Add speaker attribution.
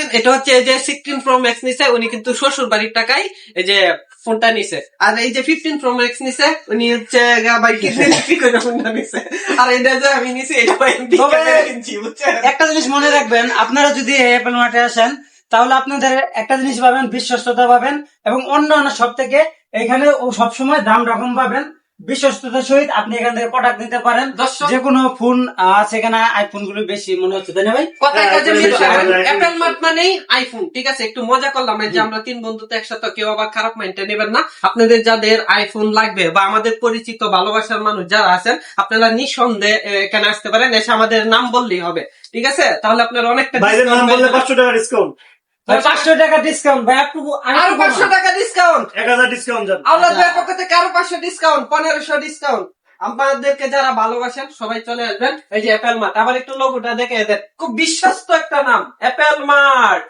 Speaker 1: রাখবেন। এটা হচ্ছে এই যে 16 প্রো ম্যাক্স নিছে, উনি কিন্তু শ্বশুর বাড়ির টাকায় এই যে ফোনটা নিছে। আর এই যে 15 প্রো ম্যাক্স নিছে, উনি হচ্ছে ভাই কিডনি বিক্রি করে ফোনটা নিছে। আর এটা যে আমি নিছি, এটা এমপি কিনছি, বুঝছেন?
Speaker 2: একটা জিনিস মনে রাখবেন, আপনারা যদি অ্যাপল মার্টে আসেন তাহলে আপনাদের একটা জিনিস পাবেন, বিশ্বস্ততা পাবেন, এবং অন্য অন্য সব থেকে এখানে ও সবসময় দাম রকম পাবেন। বিশ্বস্ততার সহিত আপনি এখান থেকে প্রোডাক্ট নিতে পারেন।
Speaker 1: দর্শক,
Speaker 2: যে কোনো ফোন আছে এখানে, আইফোন গুলো বেশি মনে হচ্ছে, তাই না ভাই?
Speaker 1: কথায় কাজে মিল।
Speaker 3: হ্যাঁ,
Speaker 1: অ্যাপল মার্ট মানেই আইফোন, ঠিক আছে? একটু মজা করলাম, এই যে আমরা 3 বন্ধু তো একসাথে, কেউ আবার খারাপ মাইন্ডে নেবেন না। আপনাদের যাদের আইফোন লাগবে বা আমাদের পরিচিত ভালোবাসার মানুষ যারা আছেন, আপনারা নিঃসন্দেহে এখানে আসতে পারেন, এসে আমাদের নাম বললেই হবে, ঠিক আছে? তাহলে আপনার অনেকটা
Speaker 3: ভাইদের নাম
Speaker 1: discount
Speaker 3: বললে
Speaker 1: পেয়ে যাবেন।
Speaker 3: 500 টাকা ডিসকাউন্ট,
Speaker 2: 500 টাকা ডিসকাউন্ট ভাই, একটু
Speaker 1: আরো 500 টাকা ডিসকাউন্ট,
Speaker 3: 1000 ডিসকাউন্ট যাবে।
Speaker 1: আল্লাহর পক্ষ থেকে আরো 500 ডিসকাউন্ট, 1500 ডিসকাউন্ট। আপনাদেরকে যারা ভালোবাসেন সবাই চলে আসবেন। এই যে অ্যাপল মার্ট, আবার একটু লোগোটা দেখে এদের খুব বিশ্বস্ত একটা নাম, অ্যাপল মার্ট।